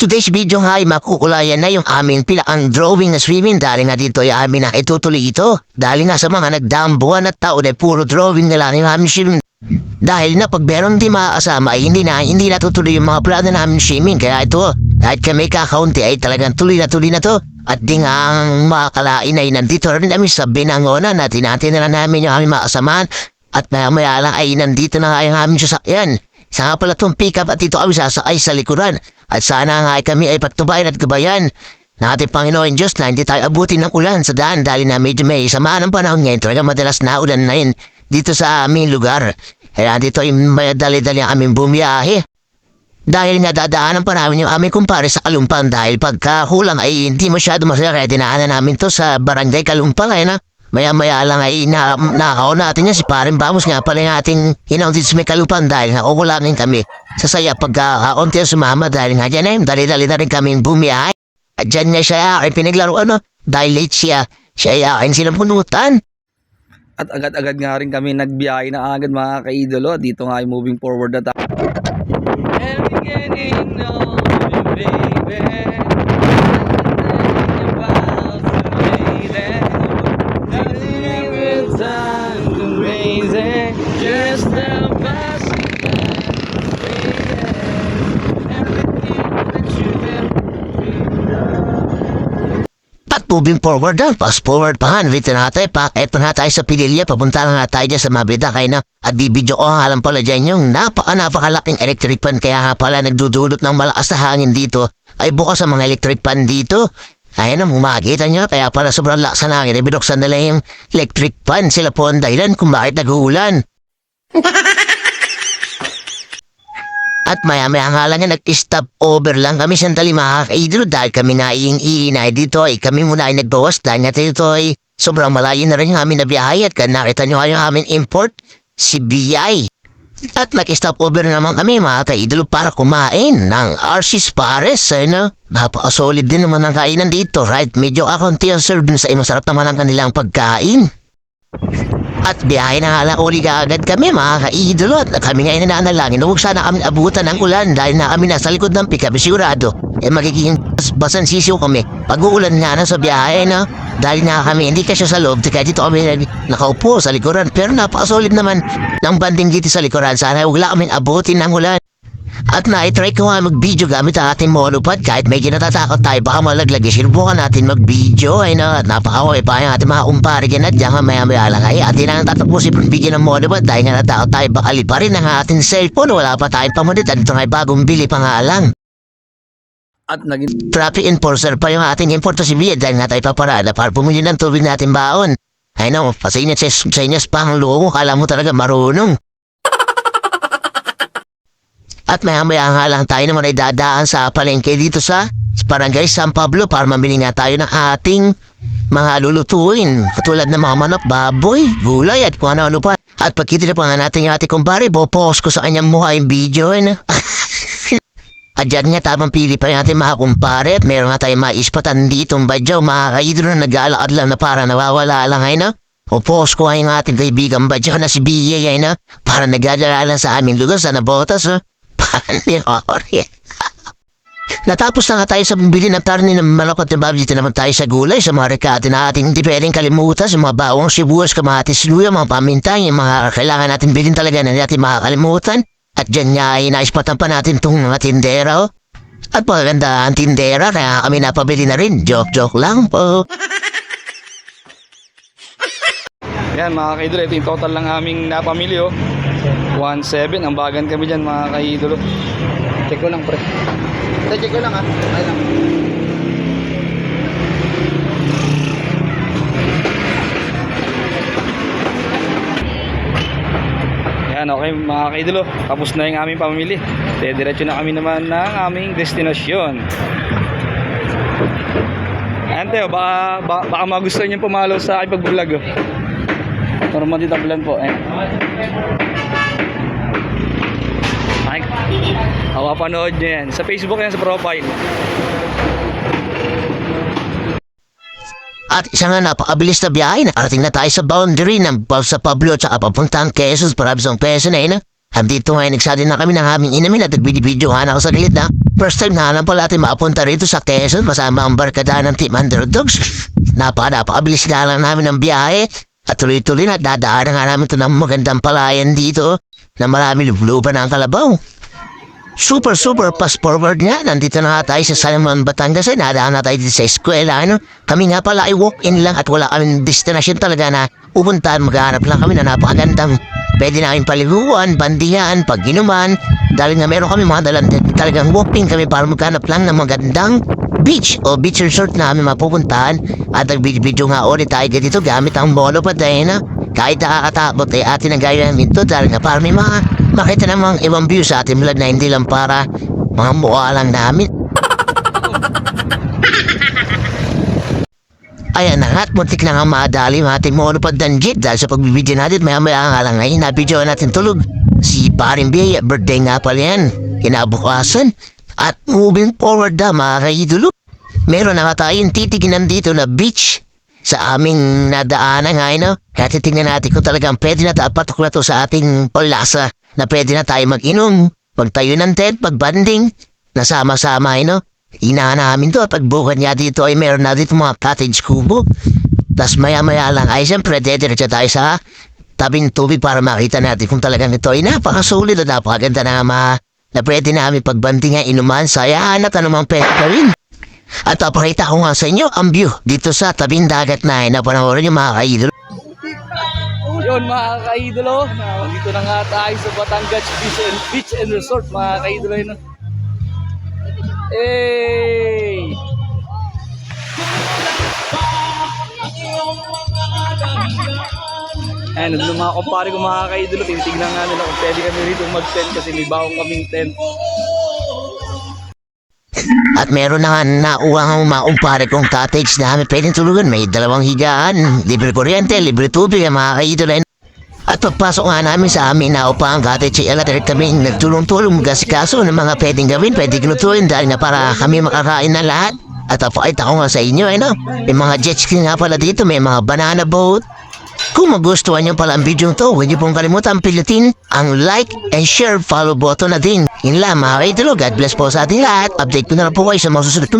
Today's video nga ay makukulayan na yung aming pilaang drawing na swimming dahil nga dito ay amin na itutuloy ito. Dahil nga sa mga nagdaambuan at taon ay puro drawing na lang yung aming swimming. Dahil na pag meron di makakasama ay hindi na tutuloy yung mga plano namin swimming. Kaya ito, kahit kami kakaunti ay talagang tuloy na to. At di nga ang makakalain ay nandito rin kami sa binangonan na tinatin na namin yung aming makasamahan. At maya lang ay nandito na nga yung aming sasakyan. Isa nga pala itong pick-up at ito kami sasakay sa likuran. At sana nga ay kami ay pagtubayan at gabayan na ating Panginoon Diyos na hindi tayo abutin ng ulan sa daan dahil na medyo may samaan ng panahon ngayon. Talaga madalas na ulan na yun dito sa aming lugar. Kaya dito ay may dali-dali ang aming bumiyahe. Dahil nga dadaanan pa namin yung aming kumpare sa Kalumpang dahil pagkahulang ay hindi masyado masaya kaya dinaanan namin to sa barangay Kalumpang ay na. Maya-maya lang ay nakakaw natin yan si Paring Bamos nga pala yung ating hinauntin sa may Kalumpang dahil nakukulangin kami. Sasaya pagkakaunti ang sumama dahil nga dyan ay dali-dali na rin kami bumiyahe. At dyan nga siya ay pinaglaro dahil late siya ay akin silang punutan. At agad-agad nga rin kami nagbiyahe na agad mga kaidolo. Dito nga ay moving forward na tayo. Moving forward na, fast forward pa nga, dito na tayo, eto na tayo sa Pililya, papunta na tayo dyan sa Mabida, kaya na, at bibidyo ko nga lang pala dyan yung napakalaking electric pan, kaya nga pala nagdudulot ng malakas na hangin dito, ay bukas sa mga electric pan dito, kaya na, makikita nyo, kaya pala sobrang lakas ng hangin, binuksan nila yung electric pan, sila po ang dahilan kung bakit nag-uulan. At maya-maya nga lang nag-stop over lang kami sandali mga kaidro dahil kami na iinay dito ay kami muna ay nagbawas dahil nga dito ay sobrang malayo na rin yung aming nabiyahe at nakita nyo nga yung aming import, si BI. At nag-stop over naman kami mga kaidro para kumain ng RC's Pares. Napaka-solid din naman ang kainan dito, right? Medyo akonti ang serve sa masarap naman ang kanilang pagkain. At biyahe na nga lang uli agad kami mga kaidolo at kami nga nananalangin huwag sana kami abutan ng ulan dahil na kami nasa likod ng pick-up sigurado magiging basan sisiw kami pag uulan nga na sa biyahe na dahil nga kami hindi kasi sa loob kaya dito kami nakaupo sa likuran pero napakasolid naman ng banding dito sa likuran sana huwag lang kami abutin ng ulan. At na-try ko nga mag-video gamit ang ating monopod kahit medyo natatakot tayo baka malaglag sinubukan natin mag-video ay na napakaway pa yung ating mga kumpare dyan at dyan nga maya-maya lang ay atin ang tatapusin ng video ng monopod dahil nga natakot tayo baka liparin ang ating cellphone wala pa tayong pamunit at ito nga bagong bili pa nga lang. At naging traffic enforcer pa yung ating import si Bia dahil nga tayo paparada para pumili ng tubig natin baon. Ay no, pasinit sa inyas pa ang luho kala mo talaga marunong. At maya-maya nga lang tayo naman ay dadaan sa palengke dito sa Barangay San Pablo para mamili nga tayo ng ating mga lulutuin. Katulad ng mga manok, baboy, gulay at kung ano-ano pa. At pagkita na pa nga natin yung ating kumpare, post ko sa kanyang mukha yung video. At dyan nga tamang pili pa yung ating mga kumpare at meron nga tayong mga ispatan ditong badyaw. Mga kaidro na nag-aalakad lang na para nawawala lang ay na. O post ko yung ating kaibigan badyaw na si B.A. ay na para nag-aalala lang sa aming lugar sa Nabotas. Natapos na nga tayo sa bumili ng karne ng manok at baboy dito naman tayo sa gulay sa mga rekate na ating hindi pwedeng kalimutan sa mga bawang sibuyas, kamatis, luya, mga paminta yung mga kailangan natin bilhin talaga na natin makakalimutan at dyan nga ay naispatan pa natin itong mga tindera at maganda ang tindera kaya kami napabili na rin joke lang po. yan mga kaidolo, ito yung total lang aming napamili 1.7 ang bagan kami dyan mga kaidolo. Check ko lang pre. Check ko lang ay lang. Yan okay mga kaidolo, tapos na yung aming pamimili. Diretso na kami naman ng aming destinasyon. Ante, baka magustuhan niyo pumalo sa aking pag-vlog para matitablan po ay, panood nyo yan sa Facebook yan sa profile. At isa nga napakabilis na biyahe, nakarating na tayo sa boundary ng sa Pablo at saka papuntang Quezon para sa Quezon na Andito ngayon, nagsali na kami ng aming inamin at nagbidi-video nga na ako sa gilid na. First time na alam pala natin maapunta rito sa Quezon kasama ang barkada ng Team Underdogs. Napakabilis nga lang namin ng biyahe at tuloy-tuloy na dadaanan nga namin ito ng magandang palayan dito na marami lubluban ng kalabaw. Super fast forward nga. Nandito na nga tayo sa Salmon, Batangas. Nadaan na tayo dito sa eskwela. Ano? Kami nga pala ay walk-in lang at wala kaming destination talaga na pupuntahan. Maghanap lang kami na napakagandang pwede namin paliguan, bandihan, pag-inuman. Dahil nga meron kami mga dalang talagang walking kami para maghanap lang ng magandang beach o beach resort na kami mapupuntahan. At nag-video nga ulit tayo dito gamit ang mono pa tayo na. Kahit nakakatakot ay atin ang gaya namin ito dahil nga para may mga makita namang ibang view sa ating vlog na hindi lang para mga mukha lang namin. Ayan na nga at muntik na nga madali ang ating mono pa danjit dahil sa pagbibidyo natin maya nga lang ngayon nabidyo natin tulog. Si Paring Bea, birthday nga pala yan, kinabukasan. At moving forward na mga kaidolo, meron na nga tayong titiginan dito na beach sa aming nadaanan ngayon. No? Kaya titignan natin kung talagang pwede na patok na to sa ating polasa na pwede na tayo mag-inom, magtayo ng tent, magbanding, nasama-sama, no? Inahan namin to at pagbukan niya dito ay meron na dito mga cottage kubo. Tapos maya-maya lang ay siyempre dediretso tayo sa tabing tubig para makita natin kung talagang ito ay napakasulit at napakaganda na na pwede namin pagbandingan, inuman, sayaan at anumang pwede pa rin. At papakita ko nga sa inyo ang view dito sa tabing dagat na napanoorin yung mga kaidolo. Yun mga kaidolo, dito na nga tayo sa Batangas Beach and Resort mga kaidolo yun. Hey! Ayan, nandun mga kumpare ko mga kaidolo, tinitignan nga nila kung pwede kami rito mag-tent kasi may bawang kaming tent. At meron na nga nauwang mga kumpare kong cottage na kami pwedeng tulugan. May 2 higaan, libre kuryente, libre tubig ang mga kaidolo. At pagpasok nga namin sa amin na upang cottage ay alat kami nagtulong-tulong magasikaso ng mga pwedeng gawin, pwedeng lutuin dahil na para kami makakain na lahat. At papakita ko nga sa inyo, ano, may mga jet ski nga pala dito, may mga banana boat. Kung magustuhan nyo pala ang video to, huwag nyo pong kalimutan pilutin ang like and share, follow button na din. Yun lang mga kaidolo, God bless po sa ating lahat. Update ko na lang po kayo sa mga susunod